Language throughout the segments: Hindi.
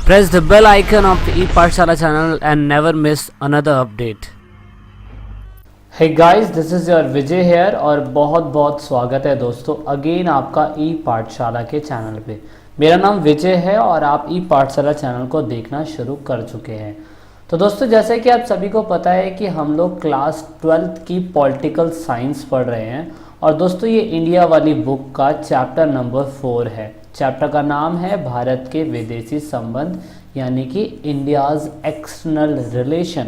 Press the bell icon of the ePathshala channel and never miss another update. Hey guys, this is your Vijay here और बहुत बहुत स्वागत है दोस्तों अगेन आपका ई पाठशाला के चैनल पे। मेरा नाम विजय है और आप ई पाठशाला चैनल को देखना शुरू कर चुके हैं। तो दोस्तों, जैसे कि आप सभी को पता है कि हम लोग क्लास 12th की पॉलिटिकल साइंस पढ़ रहे हैं और दोस्तों ये इंडिया वाली बुक का चैप्टर नंबर 4 है। चैप्टर का नाम है भारत के विदेशी संबंध यानी कि इंडियाज़ एक्सटर्नल रिलेशन।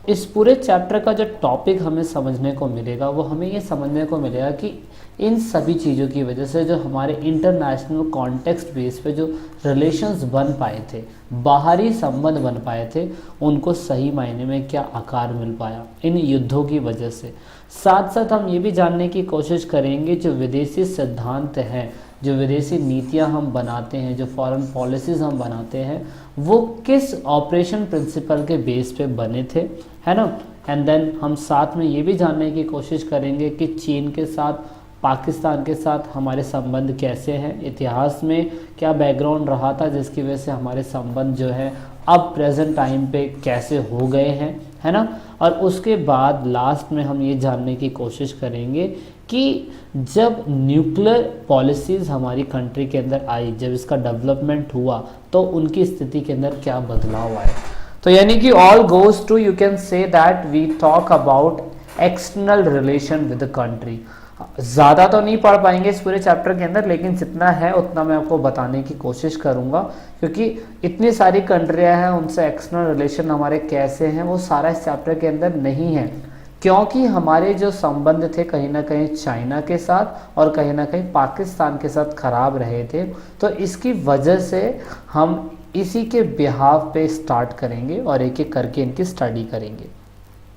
इस पूरे चैप्टर का जो टॉपिक हमें समझने को मिलेगा वो हमें ये समझने को मिलेगा कि इन सभी चीज़ों की वजह से जो हमारे इंटरनेशनल कॉन्टेक्स्ट बेस पे जो रिलेशंस बन पाए थे, बाहरी संबंध बन पाए थे, उनको सही मायने में क्या आकार मिल पाया इन युद्धों की वजह से। साथ साथ हम ये भी जानने की कोशिश करेंगे जो विदेशी सिद्धांत हैं, जो विदेशी नीतियां हम बनाते हैं, जो फॉरेन पॉलिसीज़ हम बनाते हैं, वो किस ऑपरेशन प्रिंसिपल के बेस पे बने थे, है ना। एंड देन हम साथ में ये भी जानने की कोशिश करेंगे कि चीन के साथ, पाकिस्तान के साथ हमारे संबंध कैसे हैं, इतिहास में क्या बैकग्राउंड रहा था जिसकी वजह से हमारे संबंध जो है अब प्रेजेंट टाइम पे कैसे हो गए हैं, है ना। और उसके बाद लास्ट में हम ये जानने की कोशिश करेंगे कि जब न्यूक्लियर पॉलिसीज़ हमारी कंट्री के अंदर आई, जब इसका डेवलपमेंट हुआ तो उनकी स्थिति के अंदर क्या बदलाव आए। तो यानी कि all goes to, you can say that we talk about external relation with the country. ज़्यादा तो नहीं पढ़ पाएंगे इस पूरे चैप्टर के अंदर, लेकिन जितना है उतना मैं आपको बताने की कोशिश करूंगा, क्योंकि इतनी सारी कंट्रियां हैं, उनसे एक्सटर्नल रिलेशन हमारे कैसे हैं वो सारा इस चैप्टर के अंदर नहीं है, क्योंकि हमारे जो संबंध थे कहीं ना कहीं चाइना के साथ और कहीं ना कहीं पाकिस्तान के साथ खराब रहे थे। तो इसकी वजह से हम इसी के बिहाव पे स्टार्ट करेंगे और एक एक करके इनकी स्टडी करेंगे।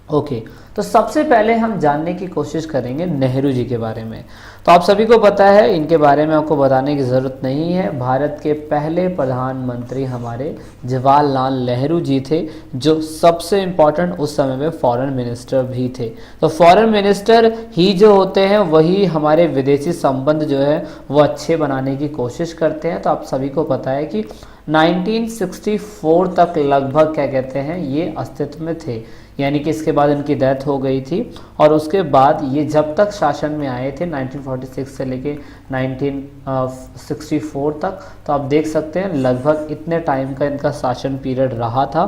ओके, तो सबसे पहले हम जानने की कोशिश करेंगे नेहरू जी के बारे में। तो आप सभी को पता है, इनके बारे में आपको बताने की ज़रूरत नहीं है। भारत के पहले प्रधानमंत्री हमारे जवाहरलाल नेहरू जी थे, जो सबसे इम्पॉर्टेंट उस समय में फॉरेन मिनिस्टर भी थे। तो फॉरेन मिनिस्टर ही जो होते हैं वही हमारे विदेशी संबंध जो है वो अच्छे बनाने की कोशिश करते हैं। तो आप सभी को पता है कि 1964 तक लगभग क्या कहते हैं ये अस्तित्व में थे, यानी कि इसके बाद इनकी डेथ हो गई थी। और उसके बाद ये जब तक शासन में आए थे 1946 से लेके 1964 तक, तो आप देख सकते हैं लगभग इतने टाइम का इनका शासन पीरियड रहा था।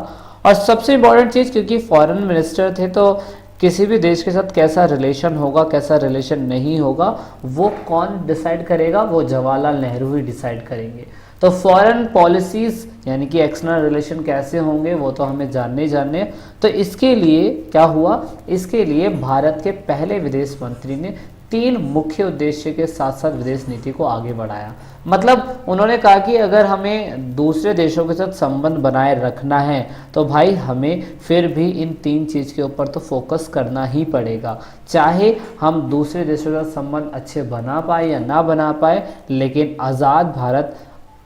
और सबसे इम्पॉर्टेंट चीज़, क्योंकि फॉरेन मिनिस्टर थे तो किसी भी देश के साथ कैसा रिलेशन होगा, कैसा रिलेशन नहीं होगा, वो कौन डिसाइड करेगा, वो जवाहरलाल नेहरू ही डिसाइड करेंगे। तो फॉरेन पॉलिसीज़ यानी कि एक्सटर्नल रिलेशन कैसे होंगे वो तो हमें जानने। तो इसके लिए क्या हुआ, इसके लिए भारत के पहले विदेश मंत्री ने 3 मुख्य उद्देश्य के साथ साथ विदेश नीति को आगे बढ़ाया। मतलब उन्होंने कहा कि अगर हमें दूसरे देशों के साथ संबंध बनाए रखना है तो भाई हमें फिर भी इन 3 चीज़ के ऊपर तो फोकस करना ही पड़ेगा। चाहे हम दूसरे देशों के साथ संबंध अच्छे बना पाए या ना बना पाए, लेकिन आज़ाद भारत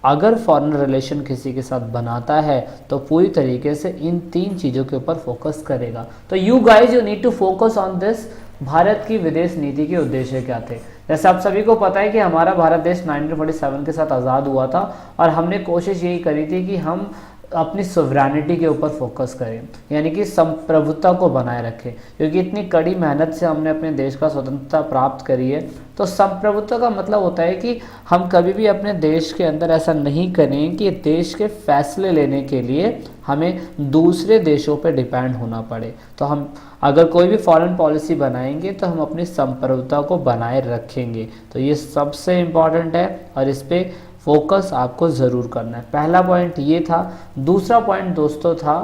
अगर फॉरेन रिलेशन किसी के साथ बनाता है तो पूरी तरीके से इन 3 चीज़ों के ऊपर फोकस करेगा। तो you guys, you need to focus on this. Bharat की विदेश नीति के उद्देश्य क्या थे। जैसे आप सभी को पता है कि हमारा भारत देश 1947 के साथ आज़ाद हुआ था और हमने कोशिश यही करी थी कि हम अपनी सोवरेनिटी के ऊपर फोकस करें, यानी कि संप्रभुता को बनाए रखें, क्योंकि इतनी कड़ी मेहनत से हमने अपने देश का स्वतंत्रता प्राप्त करी है। तो संप्रभुता का मतलब होता है कि हम कभी भी अपने देश के अंदर ऐसा नहीं करें कि देश के फैसले लेने के लिए हमें दूसरे देशों पर डिपेंड होना पड़े। तो हम अगर कोई भी फॉरेन पॉलिसी बनाएंगे तो हम अपनी संप्रभुता को बनाए रखेंगे। तो ये सबसे इम्पॉर्टेंट है और इस पर फोकस आपको ज़रूर करना है। पहला पॉइंट ये था। दूसरा पॉइंट दोस्तों था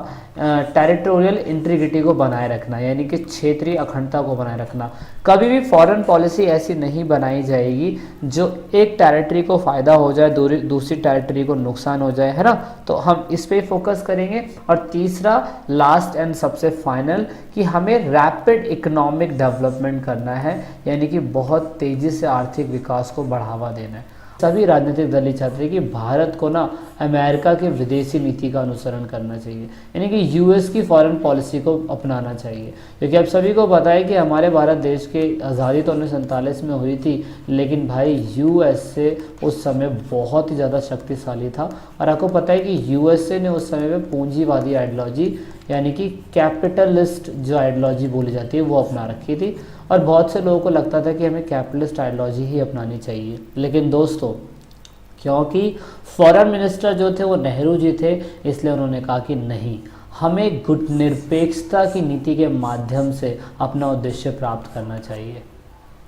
टेरिटोरियल इंटीग्रिटी को बनाए रखना, यानी कि क्षेत्रीय अखंडता को बनाए रखना। कभी भी फॉरेन पॉलिसी ऐसी नहीं बनाई जाएगी जो एक टेरिटरी को फ़ायदा हो जाए, दूसरी टेरिटरी को नुकसान हो जाए, है ना। तो हम इस पे फोकस करेंगे। और तीसरा, लास्ट एंड सबसे फाइनल, कि हमें रैपिड इकोनॉमिक डेवलपमेंट करना है, यानी कि बहुत तेज़ी से आर्थिक विकास को बढ़ावा देना है। सभी राजनीतिक दल ये चाहते थे कि भारत को ना अमेरिका के विदेशी नीति का अनुसरण करना चाहिए, यानी कि यूएस की फॉरेन पॉलिसी को अपनाना चाहिए। क्योंकि अब सभी को पता है कि हमारे भारत देश की आज़ादी तो 1947 में हुई थी, लेकिन भाई यूएसए उस समय बहुत ही ज़्यादा शक्तिशाली था। और आपको पता है कि यूएसए ने उस समय में पूंजीवादी आइडियोलॉजी यानी कि कैपिटलिस्ट जो आइडियोलॉजी बोली जाती है वो अपना रखी थी। और बहुत से लोगों को लगता था कि हमें कैपिटलिस्ट आइडियोलॉजी ही अपनानी चाहिए। लेकिन दोस्तों, क्योंकि फॉरेन मिनिस्टर जो थे वो नेहरू जी थे, इसलिए उन्होंने कहा कि नहीं, हमें गुटनिरपेक्षता की नीति के माध्यम से अपना उद्देश्य प्राप्त करना चाहिए।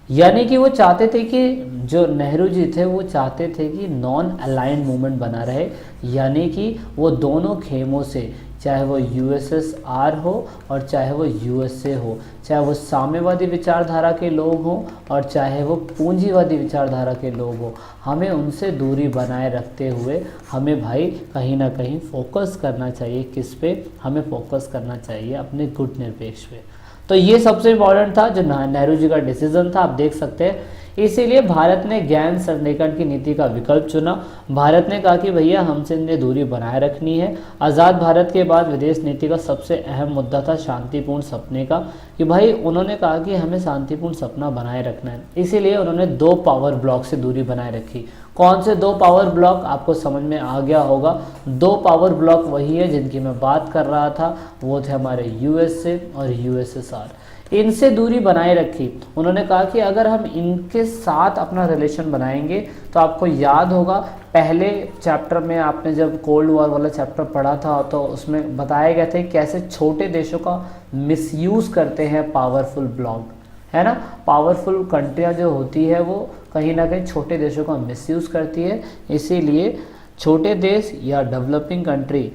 यानी कि वो चाहते थे कि जो नेहरू जी थे वो चाहते थे कि नॉन अलाइंड मूवमेंट बना रहे, यानी कि वो दोनों खेमों से, चाहे वो यूएसएसआर हो और चाहे वो यूएसए हो, चाहे वो साम्यवादी विचारधारा के लोग हों और चाहे वो पूंजीवादी विचारधारा के लोग हों, हमें उनसे दूरी बनाए रखते हुए हमें भाई कहीं ना कहीं फोकस करना चाहिए। किस पे? हमें फोकस करना चाहिए अपने गुटनिरपेक्ष पे। तो ये सबसे इम्पोर्टेंट था जो नेहरू जी का डिसीजन था, आप देख सकते हैं। इसीलिए भारत ने ज्ञान संरेखण की नीति का विकल्प चुना। भारत ने कहा कि भैया हमसे इन्हें दूरी बनाए रखनी है। आज़ाद भारत के बाद विदेश नीति का सबसे अहम मुद्दा था शांतिपूर्ण सपने का, कि भाई उन्होंने कहा कि हमें शांतिपूर्ण सपना बनाए रखना है। इसीलिए उन्होंने 2 पावर ब्लॉक से दूरी बनाए रखी। कौन से 2 पावर ब्लॉक? आपको समझ में आ गया होगा। 2 पावर ब्लॉक वही है जिनकी मैं बात कर रहा था, वो थे हमारे यूएसए और यूएसएसआर। इनसे दूरी बनाए रखी। उन्होंने कहा कि अगर हम इनके साथ अपना रिलेशन बनाएंगे, तो आपको याद होगा पहले चैप्टर में आपने जब कोल्ड वॉर वाला चैप्टर पढ़ा था तो उसमें बताया गया था कैसे छोटे देशों का मिसयूज़ करते हैं पावरफुल ब्लॉक, है ना। पावरफुल कंट्रियाँ जो होती है वो कहीं ना कहीं छोटे देशों का मिसयूज़ करती है। इसीलिए छोटे देश या डेवलपिंग कंट्री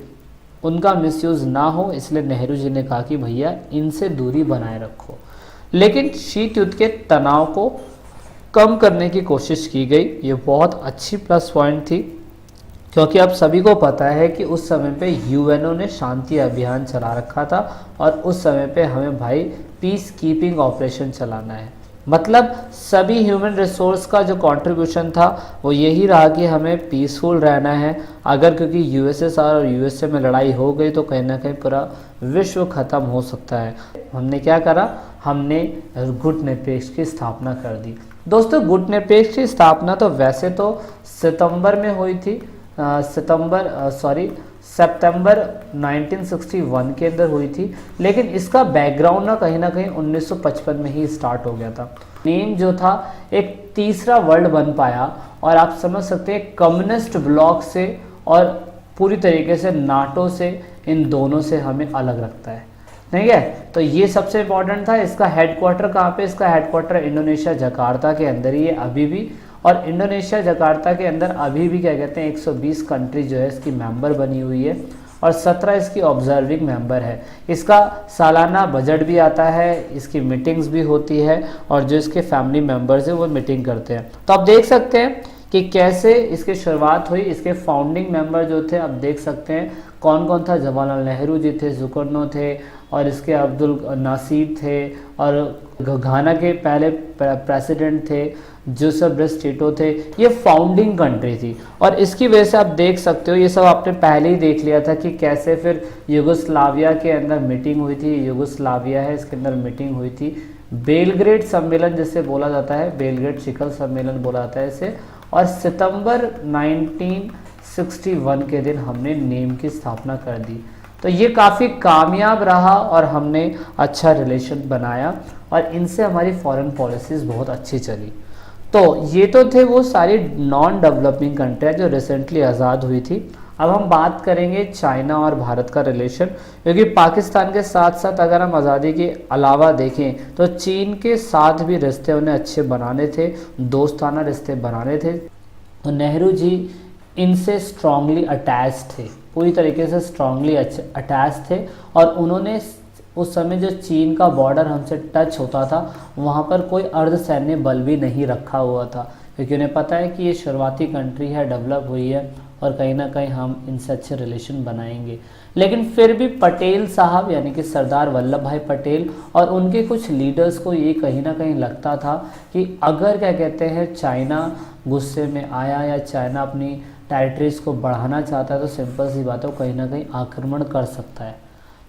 उनका मिसयूज़ ना हो, इसलिए नेहरू जी ने कहा कि भैया इनसे दूरी बनाए रखो। लेकिन शीत युद्ध के तनाव को कम करने की कोशिश की गई। ये बहुत अच्छी प्लस पॉइंट थी, क्योंकि अब सभी को पता है कि उस समय पे यूएनओ ने शांति अभियान चला रखा था और उस समय पे हमें भाई पीस कीपिंग ऑपरेशन चलाना है। मतलब सभी ह्यूमन रिसोर्स का जो कंट्रीब्यूशन था वो यही रहा कि हमें पीसफुल रहना है। अगर क्योंकि यूएसएसआर और यूएसए में लड़ाई हो गई तो कहीं ना कहीं पूरा विश्व खत्म हो सकता है। हमने क्या करा? हमने गुटनिरपेक्ष की स्थापना कर दी। दोस्तों, गुटनिरपेक्ष की स्थापना तो वैसे तो सितंबर में हुई थी, सितंबर 1961 के अंदर हुई थी, लेकिन इसका बैकग्राउंड ना कहीं 1955 में ही स्टार्ट हो गया था। नेम जो था एक तीसरा वर्ड बन पाया और आप समझ सकते हैं कम्युनिस्ट ब्लॉक से और पूरी तरीके से नाटो से, इन दोनों से हमें अलग रखता है, ठीक है। तो ये सबसे इम्पोर्टेंट था। इसका हेडक्वार्टर कहाँ पे? इसका हेडक्वार्टर इंडोनेशिया जकार्ता के अंदर ही है अभी भी। और इंडोनेशिया जकार्ता के अंदर अभी भी क्या कहते हैं 120 कंट्री जो है इसकी मेंबर बनी हुई है और 17 इसकी ऑब्जर्विंग मेंबर है। इसका सालाना बजट भी आता है, इसकी मीटिंग्स भी होती है और जो इसके फैमिली मेंबर्स हैं वो मीटिंग करते हैं। तो आप देख सकते हैं कि कैसे इसकी शुरुआत हुई। इसके फाउंडिंग मेंबर जो थे आप देख सकते हैं कौन कौन था। जवाहरलाल नेहरू जी थे, सुकर्नो थे और इसके अब्दुल नासिर थे और घाना के पहले प्रेसिडेंट थे जोसेफ ब्रेस टिटो थे। ये फाउंडिंग कंट्री थी और इसकी वजह से आप देख सकते हो, ये सब आपने पहले ही देख लिया था कि कैसे फिर युगोस्लाविया के अंदर मीटिंग हुई थी। युगोस्लाविया है, इसके अंदर मीटिंग हुई थी। बेलग्रेड सम्मेलन जिसे बोला जाता है, बेलग्रेड शिखर सम्मेलन बोला जाता है इसे। और सितंबर 1961 के दिन हमने नेम की स्थापना कर दी। तो ये काफ़ी कामयाब रहा और हमने अच्छा रिलेशन बनाया और इनसे हमारी फॉरेन पॉलिसीज़ बहुत अच्छी चली। तो ये तो थे वो सारी नॉन डेवलपिंग कंट्रियाँ जो रिसेंटली आज़ाद हुई थी। अब हम बात करेंगे चाइना और भारत का रिलेशन, क्योंकि पाकिस्तान के साथ साथ अगर हम आज़ादी के अलावा देखें तो चीन के साथ भी रिश्ते उन्हें अच्छे बनाने थे, दोस्ताना रिश्ते बनाने थे। तो नेहरू जी इनसे स्ट्रांगली अटैच थे, पूरी तरीके से स्ट्रांगली अटैच थे और उन्होंने उस समय जो चीन का बॉर्डर हमसे टच होता था वहाँ पर कोई अर्धसैन्य बल भी नहीं रखा हुआ था, क्योंकि उन्हें पता है कि ये शुरुआती कंट्री है, डेवलप हुई है और कहीं ना कहीं हम इनसे अच्छे रिलेशन बनाएंगे। लेकिन फिर भी पटेल साहब यानी कि सरदार वल्लभ भाई पटेल और उनके कुछ लीडर्स को ये कहीं ना कहीं लगता था कि अगर क्या कहते हैं चाइना गुस्से में आया या चाइना अपनी टेरिटरीज को बढ़ाना चाहता है तो सिंपल सी बात है वो कहीं ना कहीं आक्रमण कर सकता है।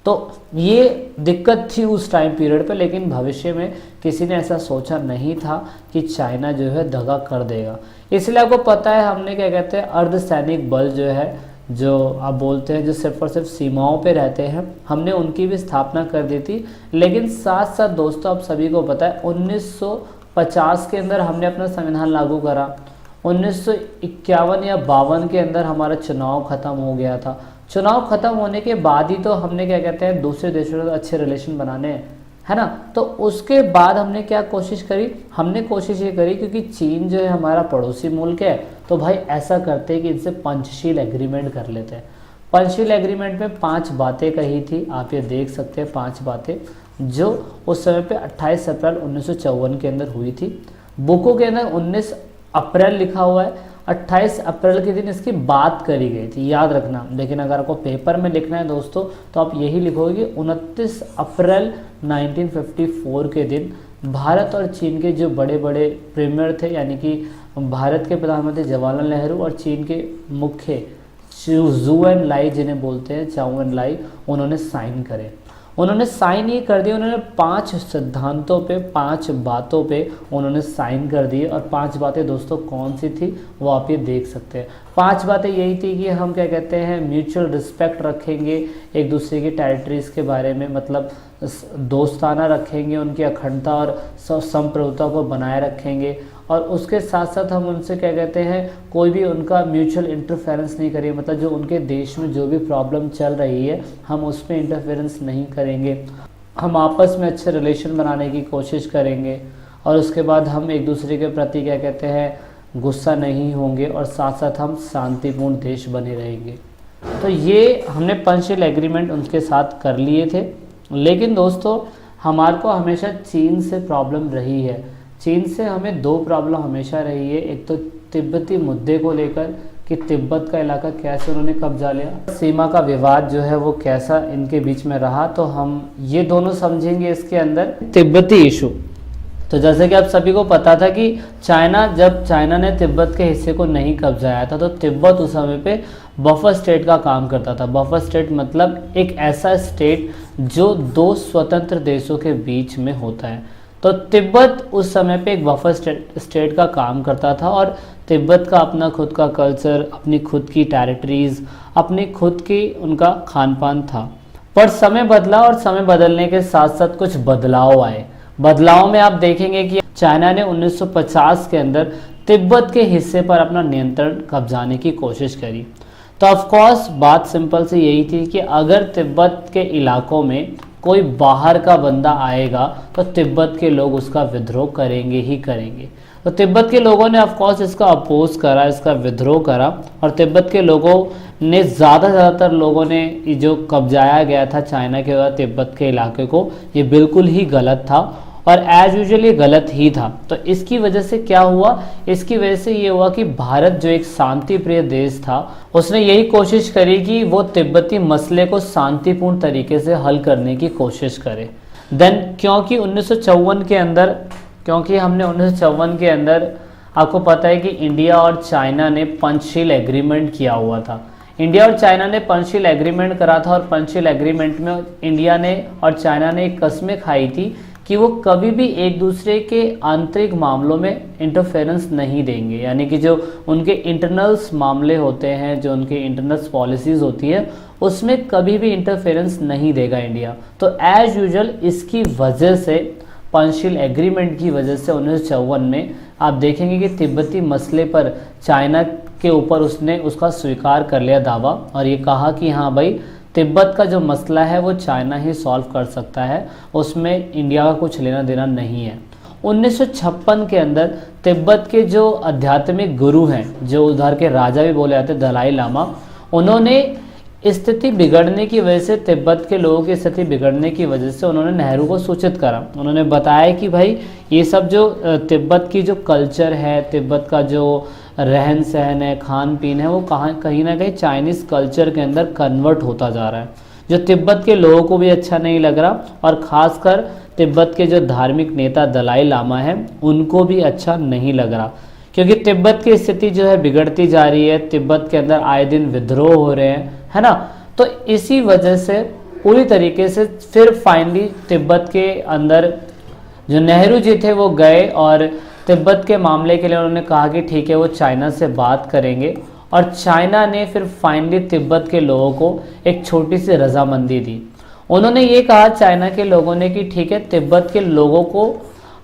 तो ये दिक्कत थी उस टाइम पीरियड पे, लेकिन भविष्य में किसी ने ऐसा सोचा नहीं था कि चाइना जो है दगा कर देगा। इसलिए आपको पता है हमने क्या कहते हैं अर्धसैनिक बल जो है, जो आप बोलते हैं जो सिर्फ और सिर्फ सीमाओं पे रहते हैं, हमने उनकी भी स्थापना कर दी थी। लेकिन साथ साथ दोस्तों आप सभी को पता है 1950 के अंदर हमने अपना संविधान लागू करा। 1951 या 52 के अंदर हमारा चुनाव खत्म हो गया था। चुनाव खत्म होने के बाद ही तो हमने क्या कहते हैं दूसरे देशों से अच्छे रिलेशन बनाने हैं, है ना। तो उसके बाद हमने क्या कोशिश करी, हमने कोशिश ये करी क्योंकि चीन जो है हमारा पड़ोसी मुल्क है, तो भाई ऐसा करते हैं कि इनसे पंचशील एग्रीमेंट कर लेते हैं। पंचशील एग्रीमेंट में 5 बातें कही थी, आप ये देख सकते हैं 5 बातें जो उस समय पे 28 अप्रैल 1954 के अंदर हुई थी। बुकों के अंदर 19 अप्रैल लिखा हुआ है, 28 अप्रैल के दिन इसकी बात करी गई थी, याद रखना। लेकिन अगर आपको पेपर में लिखना है दोस्तों तो आप यही लिखोगे कि 29 अप्रैल 1954 के दिन भारत और चीन के जो बड़े बड़े प्रीमियर थे, यानी कि भारत के प्रधानमंत्री जवाहरलाल नेहरू और चीन के मुख्य जू एन लाई जिन्हें बोलते हैं चाउ एन लाई, उन्होंने साइन करे। उन्होंने साइन ये कर दिए, उन्होंने 5 सिद्धांतों पे 5 बातों पे उन्होंने साइन कर दिए। और 5 बातें दोस्तों कौन सी थी वो आप ये देख सकते हैं। 5 बातें यही थी कि हम क्या कहते हैं म्यूचुअल रिस्पेक्ट रखेंगे एक दूसरे की टेरिटरीज़ के बारे में, मतलब दोस्ताना रखेंगे, उनकी अखंडता और संप्रभुता को बनाए रखेंगे। और उसके साथ साथ हम उनसे क्या कहते हैं कोई भी उनका म्यूचुअल इंटरफेरेंस नहीं करेंगे, मतलब जो उनके देश में जो भी प्रॉब्लम चल रही है हम उसमें इंटरफेरेंस नहीं करेंगे। हम आपस में अच्छे रिलेशन बनाने की कोशिश करेंगे और उसके बाद हम एक दूसरे के प्रति क्या कहते हैं गुस्सा नहीं होंगे और साथ साथ हम शांतिपूर्ण देश बने रहेंगे। तो ये हमने पंचशील एग्रीमेंट उनके साथ कर लिए थे। लेकिन दोस्तों हमारे को हमेशा चीन से प्रॉब्लम रही है। चीन से हमें 2 प्रॉब्लम हमेशा रही है। एक तो तिब्बती मुद्दे को लेकर कि तिब्बत का इलाका कैसे उन्होंने कब्जा लिया, सीमा का विवाद जो है वो कैसा इनके बीच में रहा, तो हम ये दोनों समझेंगे इसके अंदर। तिब्बती इशू, तो जैसे कि आप सभी को पता था कि जब चाइना ने तिब्बत के हिस्से को नहीं कब्जाया था तो तिब्बत उस समय पे बफर स्टेट का काम करता था। बफर स्टेट मतलब एक ऐसा स्टेट जो 2 स्वतंत्र देशों के बीच में होता है। तो तिब्बत उस समय पे एक बफर स्टेट का काम करता था और तिब्बत का अपना खुद का कल्चर, अपनी खुद की टेरिटरीज, अपनी खुद की उनका खान पान था। पर समय बदला और समय बदलने के साथ साथ कुछ बदलाव आए। बदलाव में आप देखेंगे कि चाइना ने 1950 के अंदर तिब्बत के हिस्से पर अपना नियंत्रण कब्जाने की कोशिश करी। तो ऑफ कोर्स बात सिंपल सी यही थी कि अगर तिब्बत के इलाकों में कोई बाहर का बंदा आएगा तो तिब्बत के लोग उसका विद्रोह करेंगे ही करेंगे। तो तिब्बत के लोगों ने ऑफ कोर्स इसका अपोज करा, इसका विद्रोह करा और तिब्बत के लोगों ने ज़्यादातर लोगों ने जो कब्जाया गया था चाइना के द्वारा तिब्बत के इलाके को, ये बिल्कुल ही गलत था और एज यूजुअल ये गलत ही था। तो इसकी वजह से क्या हुआ, इसकी वजह से ये हुआ कि भारत जो एक शांति प्रिय देश था उसने यही कोशिश करी कि वो तिब्बती मसले को शांतिपूर्ण तरीके से हल करने की कोशिश करे। देन क्योंकि 1954 के अंदर, क्योंकि हमने 1954 के अंदर आपको पता है कि इंडिया और चाइना ने पंचशील एग्रीमेंट किया हुआ था। इंडिया और चाइना ने पंचशील एग्रीमेंट करा था और पंचशील एग्रीमेंट में इंडिया ने और चाइना ने एक कस्में खाई थी कि वो कभी भी एक दूसरे के आंतरिक मामलों में इंटरफेरेंस नहीं देंगे, यानी कि जो उनके इंटरनल्स मामले होते हैं, जो उनके इंटरनल्स पॉलिसीज़ होती है उसमें कभी भी इंटरफेरेंस नहीं देगा इंडिया। तो एज यूजुअल इसकी वजह से, पंचशील एग्रीमेंट की वजह से 1954 में आप देखेंगे कि तिब्बती मसले पर चाइना के ऊपर उसने उसका स्वीकार कर लिया दावा और ये कहा कि हाँ भाई तिब्बत का जो मसला है वो चाइना ही सॉल्व कर सकता है, उसमें इंडिया का कुछ लेना देना नहीं है। 1956 के अंदर तिब्बत के जो आध्यात्मिक गुरु हैं, जो उधर के राजा भी बोले जाते दलाई लामा, उन्होंने स्थिति बिगड़ने की वजह से, तिब्बत के लोगों की स्थिति बिगड़ने की वजह से उन्होंने नेहरू को सूचित करा। उन्होंने बताया कि भाई ये सब जो तिब्बत की जो कल्चर है, तिब्बत का जो रहन सहन है, खान पीन है, वो कहीं ना कहीं चाइनीज़ कल्चर के अंदर कन्वर्ट होता जा रहा है, जो तिब्बत के लोगों को भी अच्छा नहीं लग रहा और ख़ासकर तिब्बत के जो धार्मिक नेता दलाई लामा है उनको भी अच्छा नहीं लग रहा, क्योंकि तिब्बत की स्थिति जो है बिगड़ती जा रही है, तिब्बत के अंदर आए दिन विद्रोह हो रहे हैं, है ना। तो इसी वजह से पूरी तरीके से फिर फाइनली तिब्बत के अंदर जो नेहरू जी थे वो गए और तिब्बत के मामले के लिए उन्होंने कहा कि ठीक है वो चाइना से बात करेंगे, और चाइना ने फिर फाइनली तिब्बत के लोगों को एक छोटी सी रजामंदी दी। उन्होंने ये कहा चाइना के लोगों ने कि ठीक है तिब्बत के लोगों को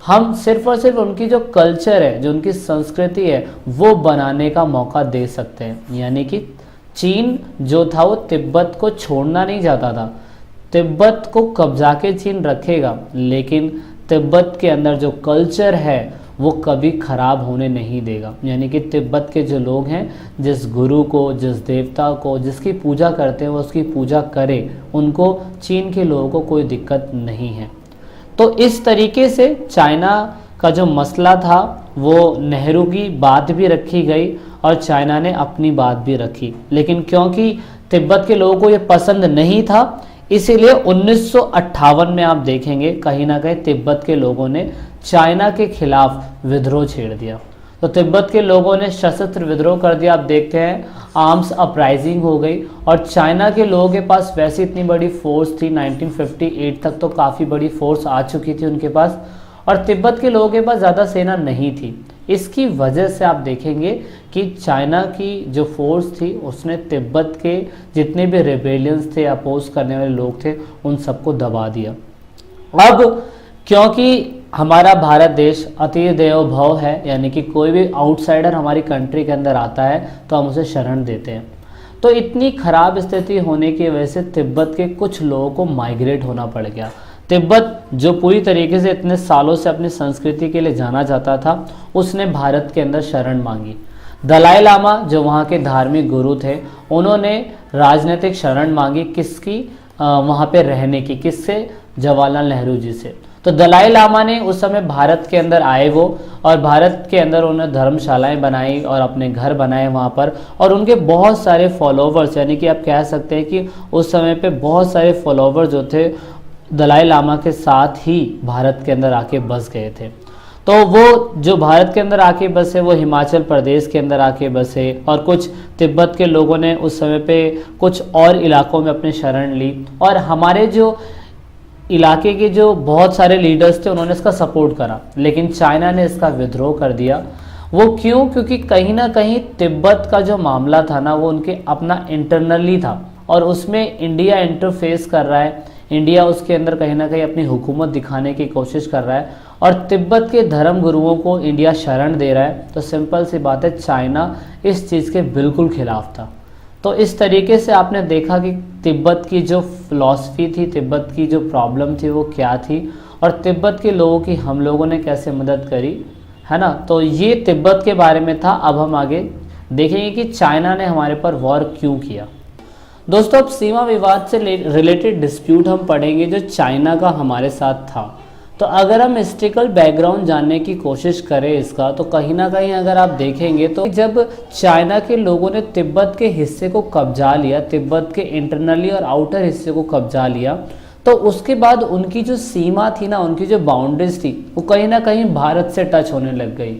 हम सिर्फ और सिर्फ उनकी जो कल्चर है, जो उनकी संस्कृति है, वो बनाने का मौका दे सकते हैं। यानी कि चीन जो था वो तिब्बत को छोड़ना नहीं चाहता था, तिब्बत को कब्जा के चीन रखेगा, लेकिन तिब्बत के अंदर जो कल्चर है वो कभी खराब होने नहीं देगा। यानी कि तिब्बत के जो लोग हैं, जिस गुरु को, जिस देवता को, जिसकी पूजा करते हैं वो उसकी पूजा करे, उनको चीन के लोगों को कोई दिक्कत नहीं है। तो इस तरीके से चाइना का जो मसला था वो नेहरू की बात भी रखी गई और चाइना ने अपनी बात भी रखी, लेकिन क्योंकि तिब्बत के लोगों को ये पसंद नहीं था, इसीलिए 1958 में आप देखेंगे कहीं ना कहीं तिब्बत के लोगों ने चाइना के खिलाफ विद्रोह छेड़ दिया। तो तिब्बत के लोगों ने सशस्त्र विद्रोह कर दिया। आप देखते हैं आर्म्स अपराइजिंग हो गई, और चाइना के लोगों के पास वैसे इतनी बड़ी फोर्स थी, 1958 तक तो काफ़ी बड़ी फोर्स आ चुकी थी उनके पास, और तिब्बत के लोगों के पास ज़्यादा सेना नहीं थी। इसकी वजह से आप देखेंगे कि चाइना की जो फोर्स थी उसने तिब्बत के जितने भी रेबेलियंस थे, अपोज करने वाले लोग थे, उन सबको दबा दिया। अब क्योंकि हमारा भारत देश अति देवो भव है, यानी कि कोई भी आउटसाइडर हमारी कंट्री के अंदर आता है तो हम उसे शरण देते हैं, तो इतनी खराब स्थिति होने की वजह से तिब्बत के कुछ लोगों को माइग्रेट होना पड़ गया। तिब्बत जो पूरी तरीके से इतने सालों से अपनी संस्कृति के लिए जाना जाता था, उसने भारत के अंदर शरण मांगी। दलाई लामा जो वहाँ के धार्मिक गुरु थे, उन्होंने राजनीतिक शरण मांगी, किसकी, वहाँ पे रहने की, किससे, जवाहरलाल नेहरू जी से। तो दलाई लामा ने उस समय भारत के अंदर आए वो, और भारत के अंदर उन्होंने धर्मशालाएं बनाई और अपने घर बनाए वहाँ पर, और उनके बहुत सारे फॉलोवर्स, यानी कि आप कह सकते हैं कि उस समय पे बहुत सारे फॉलोवर्स जो थे दलाई लामा के साथ ही भारत के अंदर आके बस गए थे। तो वो जो भारत के अंदर आके बसे वो हिमाचल प्रदेश के अंदर आके बसे, और कुछ तिब्बत के लोगों ने उस समय पे कुछ और इलाकों में अपनी शरण ली, और हमारे जो इलाके के जो बहुत सारे लीडर्स थे उन्होंने इसका सपोर्ट करा, लेकिन चाइना ने इसका विद्रोह कर दिया। वो क्यों? क्योंकि कहीं ना कहीं तिब्बत का जो मामला था ना वो उनके अपना इंटरनली था, और उसमें इंडिया इंटरफेस कर रहा है, इंडिया उसके अंदर कहीं ना कहीं अपनी हुकूमत दिखाने की कोशिश कर रहा है, और तिब्बत के धर्म गुरुओं को इंडिया शरण दे रहा है। तो सिंपल सी बात है, चाइना इस चीज़ के बिल्कुल खिलाफ था। तो इस तरीके से आपने देखा कि तिब्बत की जो फिलॉसफी थी, तिब्बत की जो प्रॉब्लम थी वो क्या थी, और तिब्बत के लोगों की हम लोगों ने कैसे मदद करी, है ना। तो ये तिब्बत के बारे में था। अब हम आगे देखेंगे कि चाइना ने हमारे पर वॉर क्यों किया। दोस्तों, अब सीमा विवाद से रिलेटेड डिस्प्यूट हम पढ़ेंगे जो चाइना का हमारे साथ था। तो अगर हम हिस्ट्रिकल बैकग्राउंड जानने की कोशिश करें इसका, तो कहीं ना कहीं अगर आप देखेंगे तो जब चाइना के लोगों ने तिब्बत के हिस्से को कब्जा लिया, तिब्बत के इंटरनली और आउटर हिस्से को कब्जा लिया, तो उसके बाद उनकी जो सीमा थी ना, उनकी जो बाउंड्रीज थी, वो कहीं ना कहीं भारत से टच होने लग गई।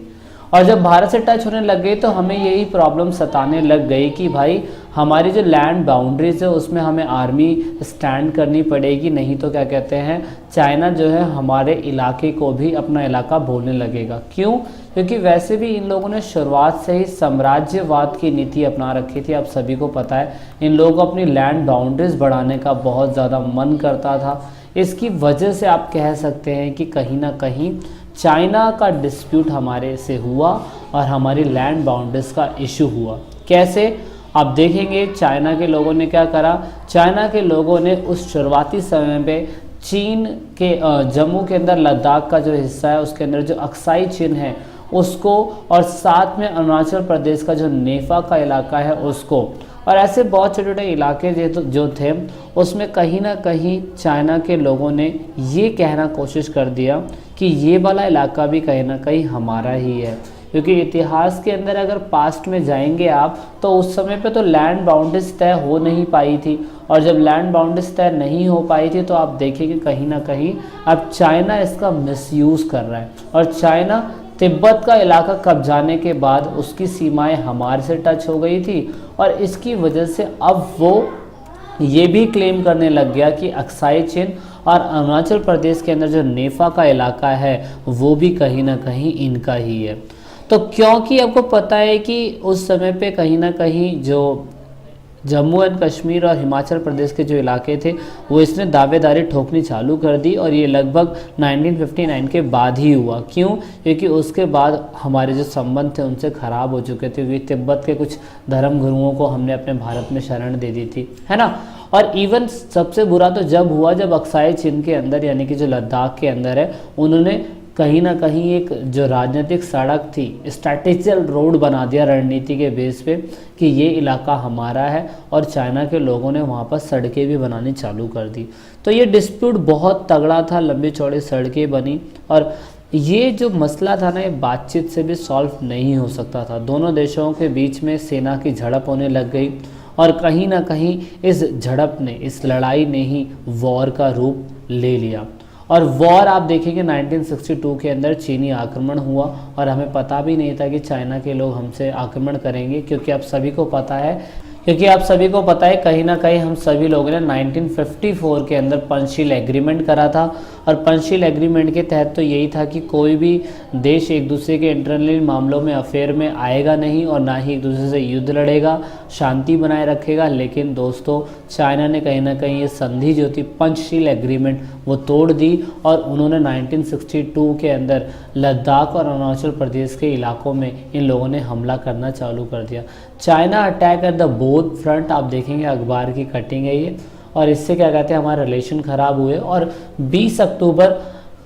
और जब भारत से टच होने लग गई तो हमें यही प्रॉब्लम सताने लग गई कि भाई हमारी जो लैंड बाउंड्रीज है उसमें हमें आर्मी स्टैंड करनी पड़ेगी, नहीं तो क्या कहते हैं, चाइना जो है हमारे इलाके को भी अपना इलाका बोलने लगेगा। क्यों? क्योंकि वैसे भी इन लोगों ने शुरुआत से ही साम्राज्यवाद की नीति अपना रखी थी। आप सभी को पता है, इन लोगों को अपनी लैंड बाउंड्रीज बढ़ाने का बहुत ज़्यादा मन करता था। इसकी वजह से आप कह सकते हैं कि कहीं ना कहीं चाइना का डिस्प्यूट हमारे से हुआ और हमारी लैंड बाउंड्रीज का इशू हुआ। कैसे? आप देखेंगे चाइना के लोगों ने क्या करा। चाइना के लोगों ने उस शुरुआती समय पे चीन के जम्मू के अंदर लद्दाख का जो हिस्सा है उसके अंदर जो अक्साई चीन है उसको, और साथ में अरुणाचल प्रदेश का जो नेफा का इलाका है उसको, और ऐसे बहुत छोटे छोटे इलाके जो थे उसमें कहीं ना कहीं चाइना के लोगों ने ये कहना कोशिश कर दिया कि ये वाला इलाका भी कहीं ना कहीं हमारा ही है। क्योंकि इतिहास के अंदर अगर पास्ट में जाएंगे आप तो उस समय पे तो लैंड बाउंड्रीज तय हो नहीं पाई थी, और जब लैंड बाउंड्रीज तय नहीं हो पाई थी तो आप देखिए कि कहीं ना कहीं अब चाइना इसका मिसयूज़ कर रहा है, और चाइना तिब्बत का इलाका कब्जाने के बाद उसकी सीमाएं हमारे से टच हो गई थी, और इसकी वजह से अब वो ये भी क्लेम करने लग गया कि अक्साई चिन और अरुणाचल प्रदेश के अंदर जो नेफा का इलाका है वो भी कहीं ना कहीं इनका ही है। तो क्योंकि आपको पता है कि उस समय पे कहीं ना कहीं जो जम्मू एंड कश्मीर और हिमाचल प्रदेश के जो इलाके थे वो इसने दावेदारी ठोकनी चालू कर दी, और ये लगभग 1959 के बाद ही हुआ। क्यों? क्योंकि उसके बाद हमारे जो संबंध थे उनसे ख़राब हो चुके थे, क्योंकि तिब्बत के कुछ धर्म गुरुओं को हमने अपने भारत में शरण दे दी थी, है ना। और इवन सबसे बुरा तो जब हुआ जब अक्साई चिन के अंदर यानी कि जो लद्दाख के अंदर है, उन्होंने कहीं ना कहीं एक जो राजनीतिक सड़क थी, स्ट्रैटेजिकल रोड बना दिया रणनीति के बेस पे कि ये इलाका हमारा है, और चाइना के लोगों ने वहाँ पर सड़कें भी बनानी चालू कर दी। तो ये डिस्प्यूट बहुत तगड़ा था, लंबी चौड़ी सड़कें बनी, और ये जो मसला था ना ये बातचीत से भी सॉल्व नहीं हो सकता था। दोनों देशों के बीच में सेना की झड़प होने लग गई, और कहीं ना कहीं इस झड़प ने, इस लड़ाई ने ही वॉर का रूप ले लिया। और वॉर आप देखेंगे 1962 के अंदर चीनी आक्रमण हुआ, और हमें पता भी नहीं था कि चाइना के लोग हमसे आक्रमण करेंगे, क्योंकि आप सभी को पता है कहीं ना कहीं हम सभी लोगों ने 1954 के अंदर पंचशील एग्रीमेंट करा था, और पंचशील एग्रीमेंट के तहत तो यही था कि कोई भी देश एक दूसरे के इंटरनल मामलों में अफेयर में आएगा नहीं, और ना ही एक दूसरे से युद्ध लड़ेगा, शांति बनाए रखेगा। लेकिन दोस्तों चाइना ने कहीं ना कहीं ये संधि जो थी पंचशील एग्रीमेंट वो तोड़ दी, और उन्होंने 1962 के अंदर लद्दाख और अरुणाचल प्रदेश के इलाकों में इन लोगों ने हमला करना चालू कर दिया। China attack at the both front, आप देखेंगे अखबार की कटिंग है ये, और इससे क्या कहते हैं हमारे रिलेशन ख़राब हुए। और 20 अक्टूबर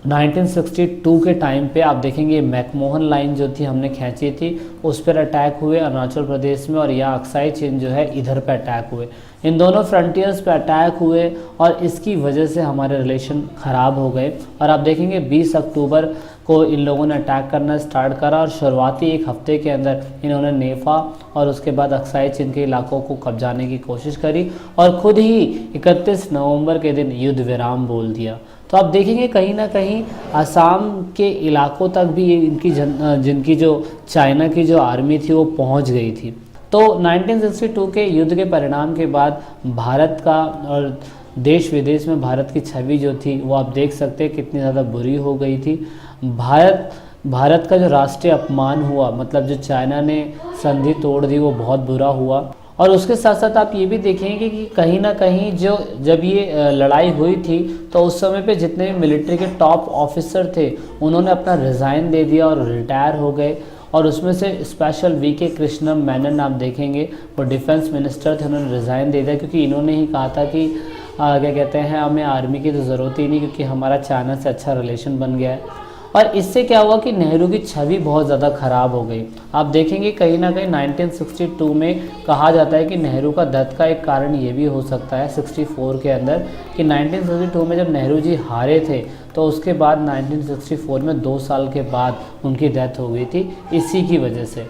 1962 के टाइम पे आप देखेंगे मैकमोहन लाइन जो थी हमने खींची थी उस पर अटैक हुए अरुणाचल प्रदेश में, और यहाँ अक्साई चिन जो है इधर पे अटैक हुए। इन दोनों फ्रंटियर्स पे अटैक हुए, और इसकी वजह से हमारे रिलेशन ख़राब हो गए। और आप देखेंगे 20 अक्टूबर को इन लोगों ने अटैक करना स्टार्ट करा, और शुरुआती एक हफ्ते के अंदर इन्होंने नेफा और उसके बाद अक्साई चिन के इलाकों को कब्जाने की कोशिश करी, और खुद ही 31 नवंबर के दिन युद्ध विराम बोल दिया। तो आप देखेंगे कहीं ना कहीं असम के इलाकों तक भी इनकी जिनकी जो चाइना की जो आर्मी थी वो पहुंच गई थी। तो 1962 के युद्ध के परिणाम के बाद भारत का और देश विदेश में भारत की छवि जो थी वो आप देख सकते हैं कितनी ज़्यादा बुरी हो गई थी। भारत का जो राष्ट्रीय अपमान हुआ, मतलब जो चाइना ने संधि तोड़ दी, वो बहुत बुरा हुआ। और उसके साथ साथ आप ये भी देखेंगे कि कहीं ना कहीं जब ये लड़ाई हुई थी तो उस समय पे जितने भी मिलिट्री के टॉप ऑफिसर थे उन्होंने अपना रिज़ाइन दे दिया और रिटायर हो गए। और उसमें से स्पेशल वी.के. कृष्णन मेनन आप देखेंगे वो डिफेंस मिनिस्टर थे, उन्होंने रिज़ाइन दे दिया क्योंकि इन्होंने ही कहा था कि क्या कहते हैं हमें आर्मी की तो ज़रूरत ही नहीं क्योंकि हमारा चाइना से अच्छा रिलेशन बन गया है। और इससे क्या हुआ कि नेहरू की छवि बहुत ज़्यादा ख़राब हो गई। आप देखेंगे कहीं ना कहीं 1962 में कहा जाता है कि नेहरू का डेथ का एक कारण ये भी हो सकता है 64 के अंदर कि 1962 में जब नेहरू जी हारे थे तो उसके बाद 1964 में 2 साल के बाद उनकी डेथ हो गई थी इसी की वजह से।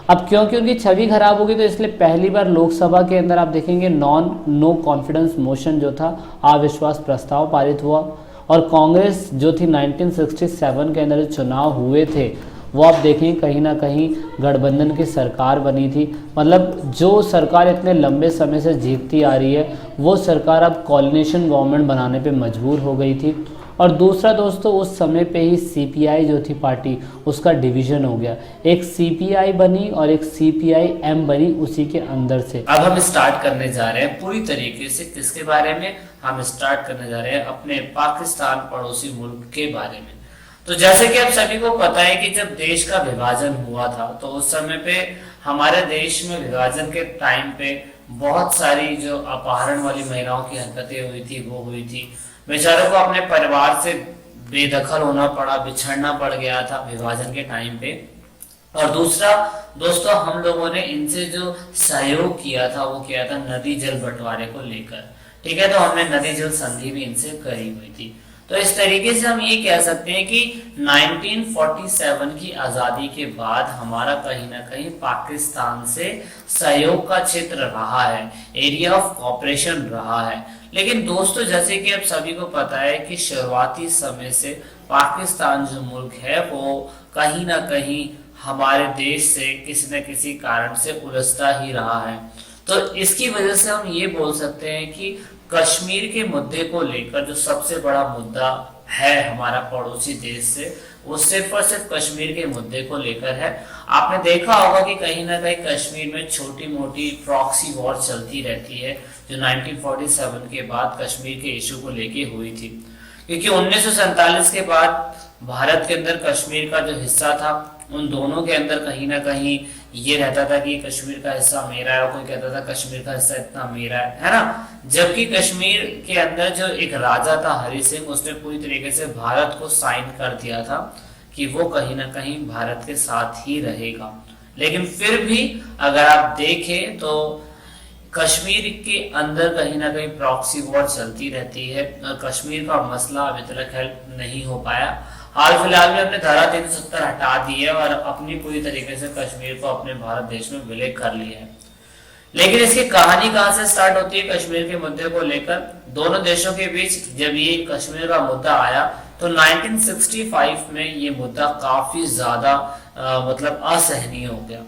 अब क्योंकि उनकी छवि खराब हो गई तो इसलिए पहली बार लोकसभा के अंदर आप देखेंगे नो कॉन्फिडेंस मोशन जो था अविश्वास प्रस्ताव पारित हुआ। और कांग्रेस जो थी 1967 के अंदर जो चुनाव हुए थे वो आप देखें कहीं ना कहीं गठबंधन की सरकार बनी थी। मतलब जो सरकार इतने लंबे समय से जीतती आ रही है वो सरकार अब कोऑलिशन गवर्नमेंट बनाने पे मजबूर हो गई थी। और दूसरा दोस्तों उस समय पे ही सीपीआई जो थी पार्टी उसका डिवीज़न हो गया, एक सीपीआई बनी और एक सीपीआई-एम बनी उसी के अंदर से। अब हम स्टार्ट करने जा रहे हैं पूरी तरीके से किसके बारे में, हम स्टार्ट करने जा रहे हैं अपने पाकिस्तान पड़ोसी मुल्क के बारे में। तो जैसे कि आप सभी को पता है कि जब देश का विभाजन हुआ था तो उस समय पे हमारे देश में विभाजन के टाइम पे बहुत सारी जो अपहरण वाली महिलाओं की हरकतें हुई थी वो हुई थी। बेचारों को अपने परिवार से बेदखल होना पड़ा, बिछड़ना पड़ गया था विभाजन के टाइम पे। और दूसरा दोस्तों हम लोगों ने इनसे जो सहयोग किया था वो किया था नदी जल बंटवारे को लेकर, ठीक है। तो हमने नदी जल संधि भी इनसे करी हुई थी। तो इस तरीके से हम ये कह सकते हैं कि 1947 की आजादी के बाद हमारा कहीं ना कहीं पाकिस्तान से सहयोग का क्षेत्र रहा है, एरिया ऑफ कॉपरेशन रहा है। लेकिन दोस्तों जैसे कि अब सभी को पता है कि शुरुआती समय से पाकिस्तान जो मुल्क है वो कहीं ना कहीं हमारे देश से किसी न किसी कारण से उलझता ही रहा है। तो इसकी वजह से हम ये बोल सकते हैं कि कश्मीर के मुद्दे को लेकर जो सबसे बड़ा मुद्दा है हमारा पड़ोसी देश से, वो सिर्फ और सिर्फ कश्मीर के मुद्दे को लेकर है। आपने देखा होगा कि कहीं ना कहीं कश्मीर में छोटी मोटी प्रॉक्सी वॉर चलती रहती है जो 1947 के बाद कश्मीर के इशू को लेके हुई थी, क्योंकि 1947 के बाद भारत के अंदर कश्मीर का जो हिस्सा था उन दोनों के अंदर कहीं ना कहीं ये रहता था कि कश्मीर का हिस्सा मेरा है, और कोई कहता था कश्मीर का हिस्सा इतना मेरा है ना। जबकि कश्मीर के अंदर जो एक राजा था हरि सिंह, उसने पूरी तरीके से भारत को साइन कर दिया था कि वो कहीं ना कहीं भारत के साथ ही रहेगा। लेकिन फिर भी अगर आप देखें तो कश्मीर के अंदर कहीं ना कहीं प्रॉक्सी वॉर चलती रहती है। कश्मीर का मसला अभी तक हल नहीं हो पाया। हाल फिलहाल में हमने धारा 370 हटा दी है और अपनी पूरी तरीके से कश्मीर को अपने भारत देश में विलय कर लिया है। लेकिन इसकी कहानी कहां से स्टार्ट होती है कश्मीर के मुद्दे को लेकर? दोनों देशों के बीच जब ये कश्मीर का मुद्दा आया तो 1965 में ये मुद्दा काफी ज्यादा मतलब असहनीय हो गया।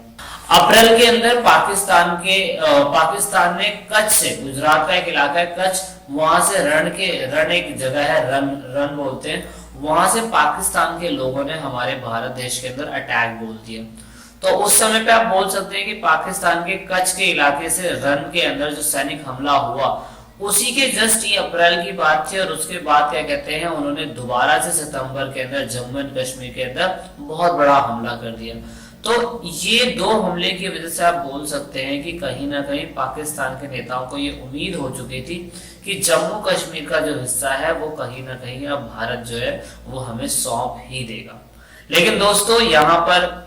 अप्रैल के अंदर पाकिस्तान ने कच्छ से, गुजरात का एक इलाका है कच्छ, वहां से रण एक जगह है, रन बोलते हैं, वहां से पाकिस्तान के लोगों ने हमारे भारत देश के अंदर अटैक बोल दिया। तो उस समय पे आप बोल सकते हैं कि पाकिस्तान के कच्छ के इलाके से रन के अंदर जो सैनिक हमला हुआ उसी के जस्ट ये अप्रैल की बात थी। और उसके बाद क्या कहते हैं, उन्होंने दोबारा से सितंबर के अंदर जम्मू एंड कश्मीर के अंदर बहुत बड़ा हमला कर दिया। तो ये दो हमले की वजह से आप बोल सकते हैं कि कहीं ना कहीं पाकिस्तान के नेताओं को ये उम्मीद हो चुकी थी कि जम्मू कश्मीर का जो हिस्सा है वो कहीं ना कहीं अब भारत जो है वो हमें सौंप ही देगा। लेकिन दोस्तों यहाँ पर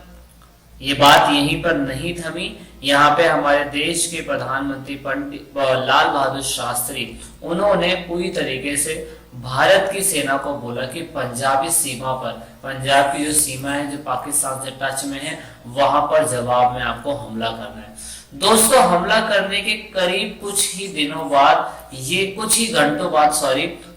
ये बात यहीं पर नहीं थमी। यहाँ पे हमारे देश के प्रधानमंत्री पंडित लाल बहादुर शास्त्री, उन्होंने पूरी तरीके से भारत की सेना को बोला कि पंजाबी सीमा पर, पंजाब की जो सीमा है जो पाकिस्तान से टच में है, वहां पर जवाब में आपको हमला करना है। दोस्तों हमला करने के करीब कुछ ही दिनों बाद, ये कुछ ही घंटों बाद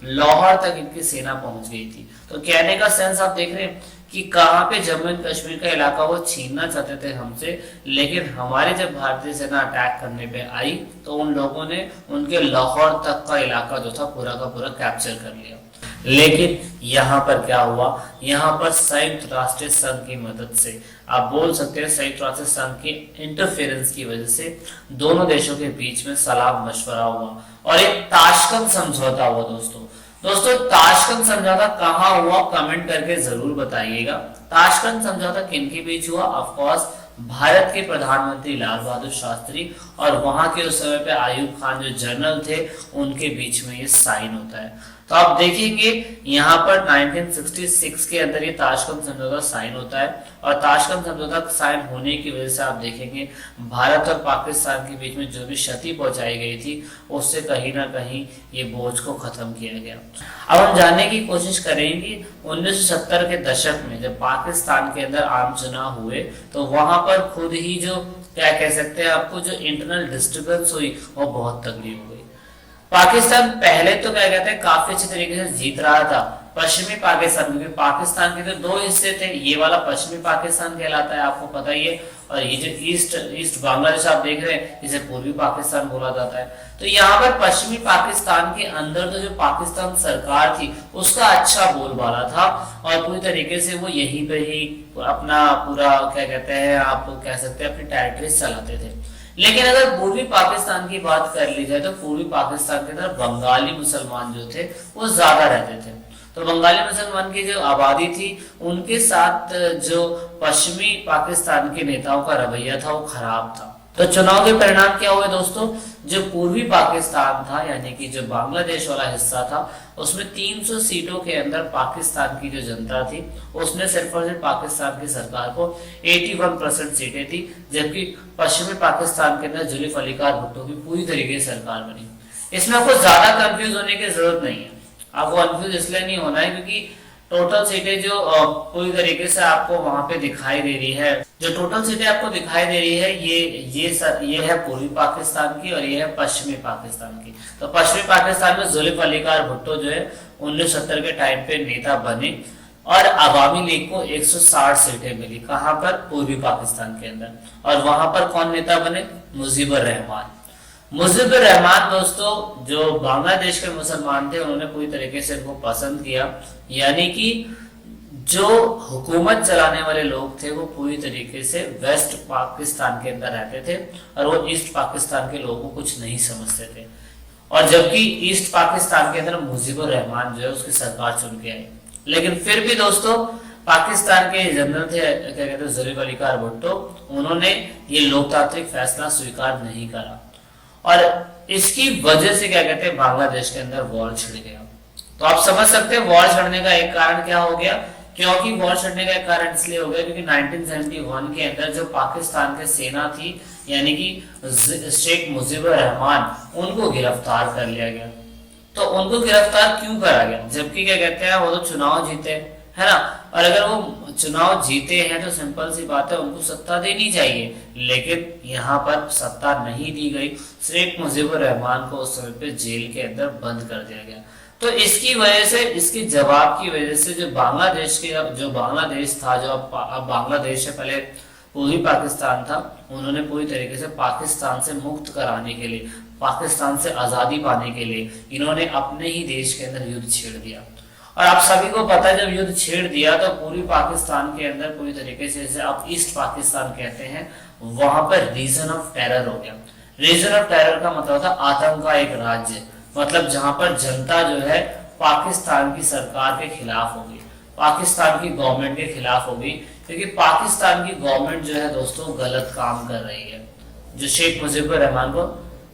लाहौर तक इनकी सेना पहुंच गई थी। तो कहने का सेंस आप देख रहे हैं कि कहां पे जम्मू एंड कश्मीर का इलाका वो छीनना चाहते थे हमसे, लेकिन हमारे जब भारतीय सेना अटैक करने पे आई तो उन लोगों ने उनके लाहौर तक का इलाका जो था पूरा का पूरा कैप्चर कर लिया। लेकिन यहाँ पर क्या हुआ, यहाँ पर संयुक्त राष्ट्र संघ की मदद से, आप बोल सकते हैं संयुक्त राष्ट्र संघ की इंटरफेरेंस की वजह से दोनों देशों के बीच में सलाह मशवरा हुआ और एक ताशकंद समझौता हुआ। दोस्तों ताशकंद समझौता कहाँ हुआ, कमेंट करके जरूर बताइएगा। ताशकंद समझौता किन के बीच हुआ? ऑफ कोर्स भारत के प्रधानमंत्री लाल बहादुर शास्त्री और वहां के उस समय पे आयूब खान जो जनरल थे उनके बीच में ये साइन होता है। तो आप देखेंगे यहाँ पर 1966 के अंदर ये ताशकंद समझौता साइन होता है और ताशकंद समझौता साइन होने की वजह से आप देखेंगे भारत और पाकिस्तान के बीच में जो भी क्षति पहुंचाई गई थी उससे कहीं ना कहीं ये बोझ को खत्म किया गया। अब हम जानने की कोशिश करेंगे 1970 के दशक में जब पाकिस्तान के अंदर आम चुनाव हुए तो वहां पर खुद ही जो क्या कह सकते हैं आपको जो इंटरनल डिस्टर्बेंस हुई वो बहुत तकलीफ हुई। पाकिस्तान पहले तो क्या कहते हैं काफी अच्छे तरीके से जीत रहा था पश्चिमी पाकिस्तान, क्योंकि पाकिस्तान के तो दो हिस्से थे, ये वाला पश्चिमी पाकिस्तान कहलाता है आपको पता ही है, और ये जो ईस्ट बांग्लादेश आप देख रहे हैं इसे पूर्वी पाकिस्तान बोला जाता है। तो यहाँ पर पश्चिमी पाकिस्तान के अंदर तो जो पाकिस्तान सरकार थी उसका अच्छा बोलबाला था और पूरी तरीके से वो यहीं पे ही अपना पूरा क्या कहते हैं आप कह सकते हैं अपनी टेरिटरीज चलाते थे। लेकिन अगर पूर्वी पाकिस्तान की बात कर ली जाए तो पूर्वी पाकिस्तान के अंदर बंगाली मुसलमान जो थे वो ज्यादा रहते थे। तो बंगाली मुसलमान की जो आबादी थी उनके साथ जो पश्चिमी पाकिस्तान के नेताओं का रवैया था वो खराब था। तो चुनाव के परिणाम क्या हुए दोस्तों, जो पूर्वी पाकिस्तान था यानी कि जो बांग्लादेश वाला हिस्सा था उसमें 300 सीटों के अंदर पाकिस्तान की जो जनता थी उसने सिर्फ और सिर्फ पाकिस्तान की सरकार को 81% सीटें दी, जबकि पश्चिमी पाकिस्तान के अंदर जुल्फिकार भुट्टो की पूरी तरीके से सरकार बनी। इसमें आपको ज्यादा कंफ्यूज होने की जरूरत नहीं है। आपको कंफ्यूज इसलिए नहीं होना है क्योंकि टोटल सीटें जो पूरी तरीके से आपको वहां पे दिखाई दे रही है, जो टोटल सीटें आपको दिखाई दे रही है ये है पूर्वी पाकिस्तान की और ये है पश्चिमी पाकिस्तान की। तो पश्चिमी पाकिस्तान में जुल्फिकार भुट्टो जो है 1970 के टाइम पे नेता बने और अवामी लीग को 160 सीटें मिली। कहां पर? पूर्वी पाकिस्तान के अंदर। और वहां पर कौन नेता बने? मुजीबुर रहमान। मुजीबुर रहमान दोस्तों जो बांग्लादेश के मुसलमान थे उन्होंने पूरी तरीके से इनको पसंद किया, यानी कि जो हुकूमत चलाने वाले लोग थे वो पूरी तरीके से वेस्ट पाकिस्तान के अंदर रहते थे और वो ईस्ट पाकिस्तान के लोगों को कुछ नहीं समझते थे। और जबकि ईस्ट पाकिस्तान के अंदर मुजीबुर रहमान जो है उसकी सरकार चुन के आई, लेकिन फिर भी दोस्तों पाकिस्तान के जनरल थे क्या कहते हैं जुल्फिकार भुट्टो, उन्होंने ये लोकतांत्रिक फैसला स्वीकार नहीं करा और इसकी वजह से क्या कहते हैं बांग्लादेश के अंदर वॉर छिड़ गया। तो आप समझ सकते हैं वॉर छिड़ने का एक कारण क्या हो गया, क्योंकि वॉर छिड़ने का एक कारण इसलिए हो गया क्योंकि 1971 के अंदर जो पाकिस्तान की सेना थी यानी कि शेख मुजीबुर रहमान उनको गिरफ्तार कर लिया गया। तो उनको गिरफ्तार क्यों करा गया? जबकि क्या कहते हैं वो तो चुनाव जीते है ना, और अगर वो चुनाव जीते हैं तो सिंपल सी बात है उनको सत्ता देनी चाहिए, लेकिन यहाँ पर सत्ता नहीं दी गई। शेख मुजीबुर रहमान को उस समय पे जेल के अंदर बंद कर दिया गया। तो इसकी वजह से, इसके जवाब की वजह से जो बांग्लादेश था, जो अब बांग्लादेश से पहले पूर्वी पाकिस्तान था, उन्होंने पूरी तरीके से पाकिस्तान से मुक्त कराने के लिए, पाकिस्तान से आजादी पाने के लिए इन्होंने अपने ही देश के अंदर युद्ध छेड़ दिया। और आप सभी को पता है जब युद्ध छेड़ दिया तो पूरी पाकिस्तान के अंदर पूरी तरीके से, जैसे आप ईस्ट पाकिस्तान कहते हैं, वहां पर रीजन ऑफ टेरर हो गया। रीजन ऑफ टेरर का मतलब था आतंक का एक राज्य, मतलब जहां पर जनता जो है पाकिस्तान की सरकार के खिलाफ होगी, पाकिस्तान की गवर्नमेंट के खिलाफ होगी, क्योंकि पाकिस्तान की गवर्नमेंट जो है दोस्तों गलत काम कर रही है, जो शेख मुजीबुर रहमान को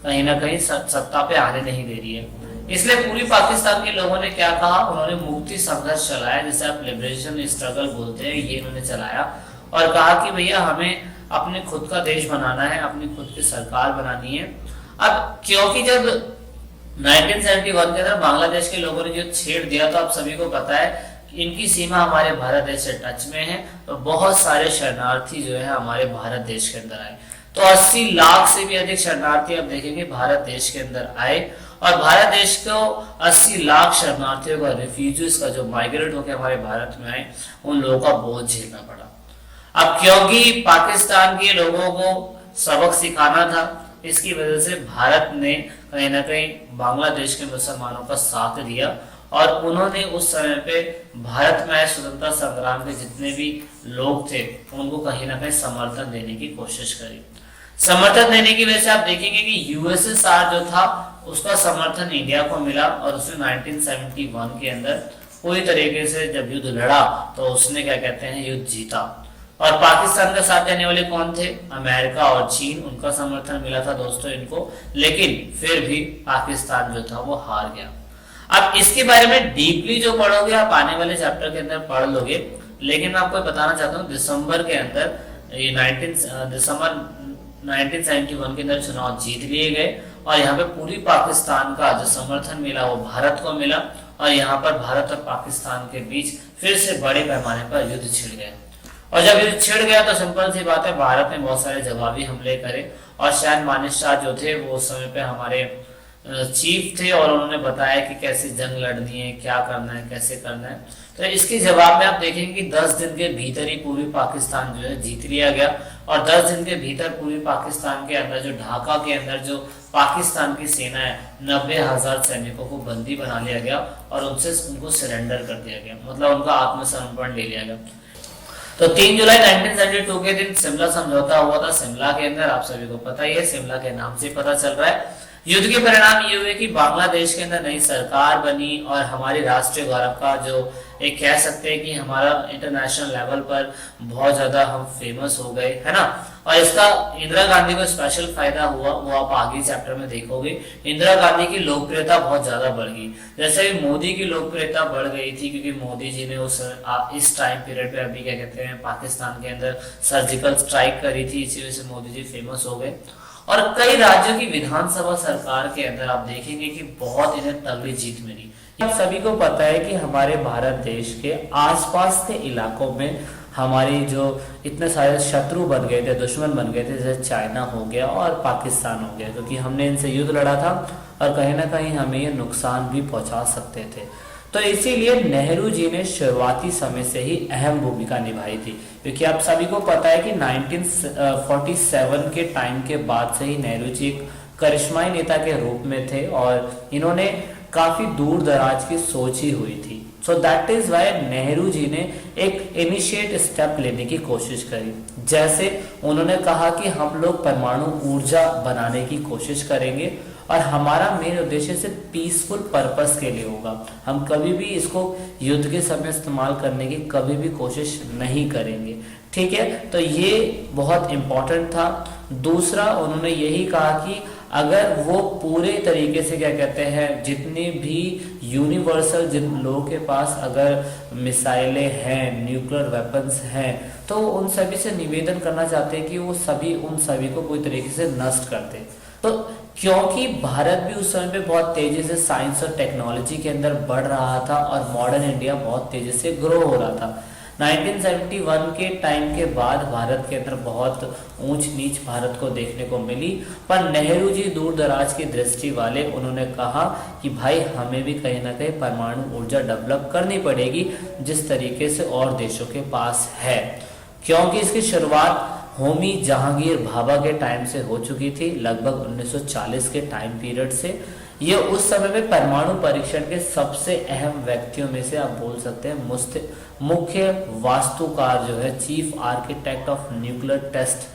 कहीं ना कहीं सत्ता पे आने नहीं दे रही है। इसलिए पूरी पाकिस्तान के लोगों ने क्या कहा, उन्होंने मुक्ति संघर्ष चलाया, जिसे आप लिबरेशन स्ट्रगल बोलते हैं, ये उन्होंने चलाया और कहा कि भैया हमें अपने खुद का देश बनाना है, अपनी खुद की सरकार बनानी है। अब क्योंकि जब 1971 के अंदर बांग्लादेश के लोगों ने जो छेड़ दिया तो आप सभी को पता है इनकी सीमा हमारे भारत देश से टच में है, तो बहुत सारे शरणार्थी जो है हमारे भारत देश के अंदर आए। तो 80 लाख से भी अधिक शरणार्थी आप देखेंगे भारत देश के अंदर आए और भारत देश को 80 लाख शरणार्थियों का, रिफ्यूजीज का, जो माइग्रेट होकर हमारे भारत में आए, उन लोगों का बोझ झेलना पड़ा। अब क्योंकि पाकिस्तान के लोगों को सबक सिखाना था, इसकी वजह से भारत ने कहीं ना कहीं बांग्लादेश के मुसलमानों का साथ दिया और उन्होंने उस समय पे भारत में स्वतंत्रता संग्राम के जितने भी लोग थे उनको कहीं ना कहीं समर्थन देने की कोशिश करी। समर्थन देने की वजह से आप देखेंगे कि यूएसएसआर जो था उसका समर्थन इंडिया को मिला और उसने 1971 के अंदर पूरी तरीके से जब युद्ध लड़ा तो उसने क्या कहते हैं युद्ध जीता। और पाकिस्तान का साथ देने वाले कौन थे? अमेरिका और चीन, उनका समर्थन मिला था दोस्तों इनको, लेकिन फिर भी पाकिस्तान जो था वो हार गया। अब इसके बारे में डीपली जो पढ़ोगे आप आने वाले चैप्टर के अंदर पढ़ लोगे, लेकिन मैं आपको बताना चाहता हूँ दिसंबर के अंदर ये दिसंबर 1971 के अंदर चुनाव जीत लिए गए और यहाँ पे पूरी पाकिस्तान का जो समर्थन मिला वो भारत को मिला और यहाँ पर भारत और पाकिस्तान के बीच फिर से बड़े पैमाने पर युद्ध छिड़ गया। और जब युद्ध छिड़ गया तो सिंपल सी बात है भारत ने बहुत सारे जवाबी हमले करे और शायद मानेकशॉ जो थे वो उस समय पे हमारे चीफ थे और उन्होंने बताया कि कैसे जंग लड़नी है, क्या करना है, कैसे करना है। तो इसके जवाब में आप देखेंगे कि 10 दिन के भीतर ही पूर्वी पाकिस्तान जो है जीत लिया गया और 10 दिन के भीतर पूर्वी पाकिस्तान के अंदर जो ढाका के अंदर जो पाकिस्तान की सेना है 90,000 सैनिकों को बंदी बना लिया गया और उनसे उनको सरेंडर कर दिया गया, मतलब उनका आत्मसमर्पण ले लिया गया। तो 3 जुलाई 1972 के दिन शिमला समझौता हुआ था। शिमला के अंदर आप सभी को पता ही है, शिमला के नाम से पता चल रहा है। युद्ध के परिणाम ये हुए कि बांग्लादेश के अंदर नई सरकार बनी और हमारी राष्ट्रीय गौरव का जो एक कह सकते हैं कि हमारा इंटरनेशनल लेवल पर बहुत ज्यादा हम फेमस हो गए, है ना। और इसका इंदिरा गांधी को स्पेशल फायदा हुआ, वो आप आगे चैप्टर में देखोगे। इंदिरा गांधी की लोकप्रियता बहुत ज्यादा बढ़ गई, जैसे मोदी की लोकप्रियता बढ़ गई थी क्योंकि मोदी जी ने इस टाइम पीरियड पे अभी क्या कहते हैं पाकिस्तान के अंदर सर्जिकल स्ट्राइक करी थी, इसी वजह से मोदी जी फेमस हो गए। और कई राज्यों की विधानसभा सरकार के अंदर आप देखेंगे कि बहुत इन्हें तगड़ी जीत मिली। आप सभी को पता है कि हमारे भारत देश के आसपास के इलाकों में हमारी जो इतने सारे शत्रु बन गए थे, दुश्मन बन गए थे, जैसे चाइना हो गया और पाकिस्तान हो गया, क्योंकि हमने इनसे युद्ध लड़ा था और कहीं ना कहीं हमें ये नुकसान भी पहुंचा सकते थे। तो इसीलिए नेहरू जी ने शुरुआती समय से ही अहम भूमिका निभाई थी, क्योंकि आप सभी को पता है कि 1947 के टाइम के बाद से ही नेहरू जी एक करिश्माई नेता के रूप में थे और इन्होंने काफी दूर दराज की सोच ही हुई थी। So that is why Nehru ji ने एक इनिशिएट स्टेप लेने की कोशिश करी। जैसे उन्होंने कहा कि हम लोग परमाणु ऊर्जा बनाने की कोशिश करेंगे और हमारा मेन उद्देश्य सिर्फ पीसफुल पर्पस के लिए होगा। हम कभी भी इसको युद्ध के समय इस्तेमाल करने की कभी भी कोशिश नहीं करेंगे। ठीक है, तो ये बहुत इंपॉर्टेंट था। दूसरा, उन्होंने यही कहा कि अगर वो पूरे तरीके से क्या कहते हैं, जितने भी यूनिवर्सल जिन लोगों के पास अगर मिसाइलें हैं, न्यूक्लियर वेपन्स हैं, तो उन सभी से निवेदन करना चाहते हैं कि वो सभी उन सभी को पूरी तरीके से नष्ट कर दे। तो क्योंकि भारत भी उस समय पे बहुत तेजी से साइंस और टेक्नोलॉजी के अंदर बढ़ रहा था और मॉडर्न इंडिया बहुत तेजी से ग्रो हो रहा था। 1971 के टाइम के बाद भारत के अंदर बहुत ऊंच नीच भारत को देखने को मिली, पर नेहरू जी दूर दराज की दृष्टि वाले, उन्होंने कहा कि भाई हमें भी कहीं ना कहीं परमाणु ऊर्जा डेवलप करनी पड़ेगी जिस तरीके से और देशों के पास है, क्योंकि इसकी शुरुआत होमी जहांगीर भाभा के टाइम से हो चुकी थी, लगभग 1940 के टाइम पीरियड से। ये उस समय में परमाणु परीक्षण के सबसे अहम व्यक्तियों में से आप बोल सकते हैं, मुख्य वास्तुकार जो है, chief architect of nuclear test.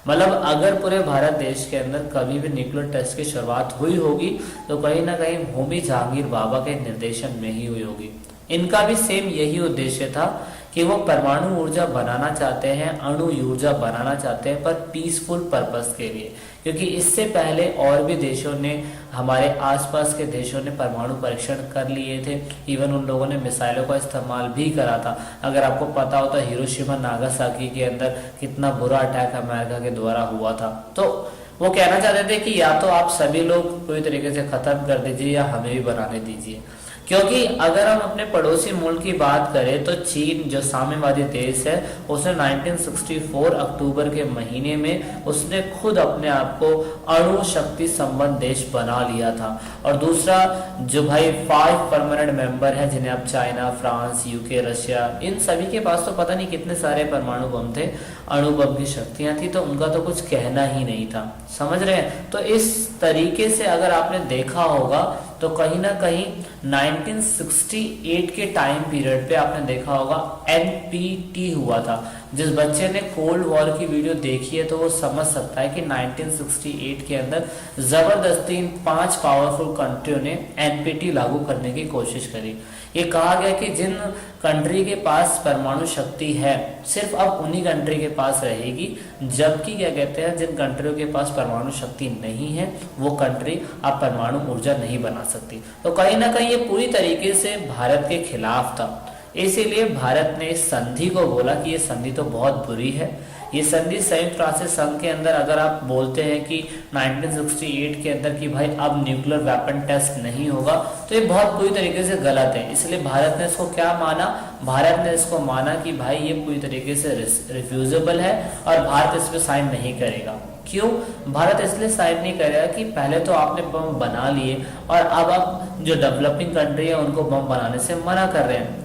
मतलब अगर पूरे भारत देश के अंदर कभी भी न्यूक्लियर टेस्ट की शुरुआत हुई होगी तो कहीं ना कहीं होमी जहांगीर भाभा के निर्देशन में ही हुई होगी। इनका भी सेम यही उद्देश्य था कि वो परमाणु ऊर्जा बनाना चाहते हैं, अणु ऊर्जा बनाना चाहते हैं, पर पीसफुल पर्पस के लिए, क्योंकि इससे पहले और भी देशों ने, हमारे आसपास के देशों ने परमाणु परीक्षण कर लिए थे। इवन उन लोगों ने मिसाइलों का इस्तेमाल भी करा था। अगर आपको पता हो तो हिरोशिमा नागासाकी के अंदर कितना बुरा अटैक अमेरिका के द्वारा हुआ था। तो वो कहना चाहते थे कि या तो आप सभी लोग पूरी तरीके से खत्म कर दीजिए या हमें भी बनाने दीजिए, क्योंकि अगर हम अपने पड़ोसी मुल्क की बात करें तो चीन जो साम्यवादी देश है, उसने 1964 अक्टूबर के महीने में उसने खुद अपने आप को अणु शक्ति संबंध देश बना लिया था। और दूसरा जो भाई 5 परमानेंट मेंबर है, जिन्हें आप चाइना, फ्रांस, यूके, रशिया, इन सभी के पास तो पता नहीं कितने सारे परमाणु बम थे, अणु बम की शक्तियां थी, तो उनका तो कुछ कहना ही नहीं था। समझ रहे हैं? तो इस तरीके से अगर आपने देखा होगा तो कहीं ना कहीं 1968 के टाइम पीरियड पे आपने देखा होगा NPT हुआ था। जिस बच्चे ने कोल्ड वॉर की वीडियो देखी है तो वो समझ सकता है कि 1968 के अंदर जबरदस्ती इन 5 पावरफुल कंट्रियों ने NPT लागू करने की कोशिश करी। ये कहा गया कि जिन कंट्री के पास परमाणु शक्ति है सिर्फ अब उन्हीं कंट्री के पास रहेगी, जबकि क्या कहते हैं जिन कंट्रियों के पास परमाणु शक्ति नहीं है वो कंट्री अब परमाणु ऊर्जा नहीं बना सकती। तो कहीं ना कहीं ये पूरी तरीके से भारत के खिलाफ था। इसीलिए भारत ने इस संधि को बोला कि ये संधि तो बहुत बुरी है। ये संधि संयुक्त राष्ट्र संघ के अंदर अगर आप बोलते हैं कि 1968 के अंदर कि भाई अब न्यूक्लियर वेपन टेस्ट नहीं होगा, तो ये बहुत पूरी तरीके से गलत है। इसलिए भारत ने इसको क्या माना? भारत ने इसको माना कि भाई ये पूरी तरीके से रिफ्यूजेबल है और भारत इस पर साइन नहीं करेगा। क्यों भारत इसलिए साइन नहीं करेगा कि पहले तो आपने बम बना लिए और अब आप जो डेवलपिंग कंट्री है उनको बम बनाने से मना कर रहे हैं।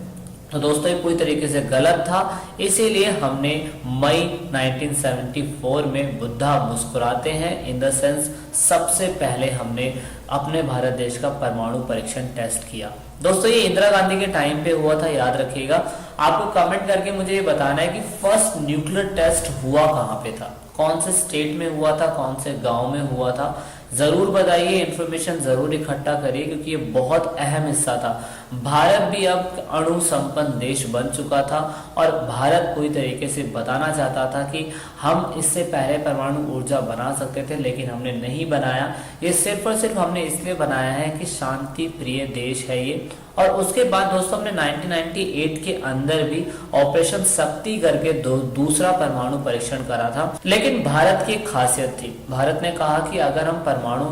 तो दोस्तों ये पूरी तरीके से गलत था। इसीलिए हमने मई 1974 में बुद्धा मुस्कुराते हैं इन द सेंस सबसे पहले हमने अपने भारत देश का परमाणु परीक्षण टेस्ट किया। दोस्तों ये इंदिरा गांधी के टाइम पे हुआ था, याद रखिएगा। आपको कमेंट करके मुझे ये बताना है कि फर्स्ट न्यूक्लियर टेस्ट हुआ कहाँ पे था, कौन से स्टेट में हुआ था, कौन से गांव में हुआ था। ज़रूर बताइए, इन्फॉर्मेशन ज़रूर इकट्ठा करिए, क्योंकि ये बहुत अहम हिस्सा था। भारत भी अब अणु संपन्न देश बन चुका था और भारत पूरी तरीके से बताना चाहता था कि हम इससे पहले परमाणु ऊर्जा बना सकते थे, लेकिन हमने नहीं बनाया। ये सिर्फ और सिर्फ हमने इसलिए बनाया है कि शांति प्रिय देश है ये। और उसके बाद दोस्तों हमने 1998 के अंदर भी ऑपरेशन शक्ति करके दूसरा परमाणु परीक्षण करा था। लेकिन भारत की एक खासियत थी, भारत ने कहा कि अगर हम परमाणु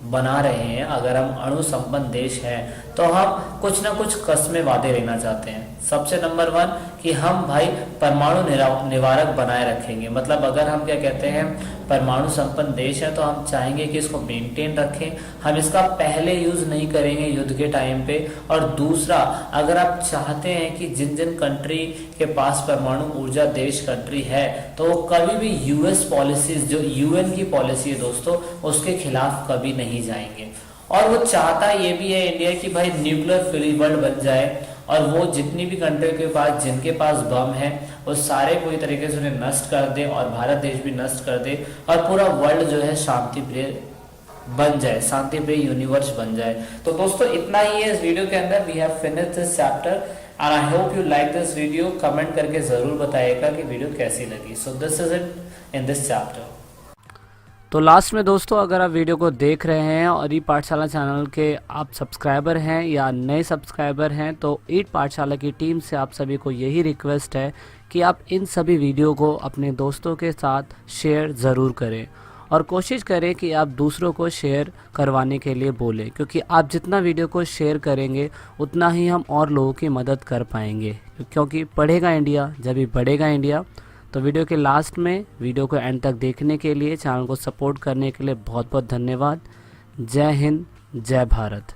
बना रहे हैं, अगर हम अणु संपन्न देश हैं, तो हम कुछ ना कुछ कस्में वादे लेना चाहते हैं। सबसे नंबर 1 कि हम भाई परमाणु निवारक बनाए रखेंगे। मतलब अगर हम क्या कहते हैं परमाणु संपन्न देश है, तो हम चाहेंगे कि इसको मेंटेन रखें, हम इसका पहले यूज नहीं करेंगे युद्ध के टाइम पे। और दूसरा, अगर आप चाहते हैं कि जिन जिन कंट्री के पास परमाणु ऊर्जा देश कंट्री है, तो वो कभी भी यूएस पॉलिसीज, जो यूएन की पॉलिसी है दोस्तों, उसके खिलाफ कभी नहीं जाएंगे। और वो चाहता ये भी है इंडिया की भाई न्यूक्लियर फ्री वर्ल्ड बन जाए, और वो जितनी भी कंट्री के पास, जिनके पास बम है, वो सारे पूरी तरीके से उन्हें नष्ट कर दे और भारत देश भी नष्ट कर दे, और पूरा वर्ल्ड जो है शांति प्रिय बन जाए, शांति प्रिय यूनिवर्स बन जाए। तो दोस्तों इतना ही है इस वीडियो के अंदर। We have finished this chapter and I hope you like this video. Comment करके जरूर बताइएगा कि वीडियो कैसी लगी। So this is it in this chapter. तो लास्ट में दोस्तों, अगर आप वीडियो को देख रहे हैं और ई पाठशाला चैनल के आप सब्सक्राइबर हैं या नए सब्सक्राइबर हैं, तो ई पाठशाला की टीम से आप सभी को यही रिक्वेस्ट है कि आप इन सभी वीडियो को अपने दोस्तों के साथ शेयर ज़रूर करें और कोशिश करें कि आप दूसरों को शेयर करवाने के लिए बोलें, क्योंकि आप जितना वीडियो को शेयर करेंगे उतना ही हम और लोगों की मदद कर पाएंगे, क्योंकि पढ़ेगा इंडिया जब भी बढ़ेगा इंडिया। तो वीडियो के लास्ट में वीडियो को एंड तक देखने के लिए, चैनल को सपोर्ट करने के लिए बहुत बहुत धन्यवाद। जय हिंद, जय भारत।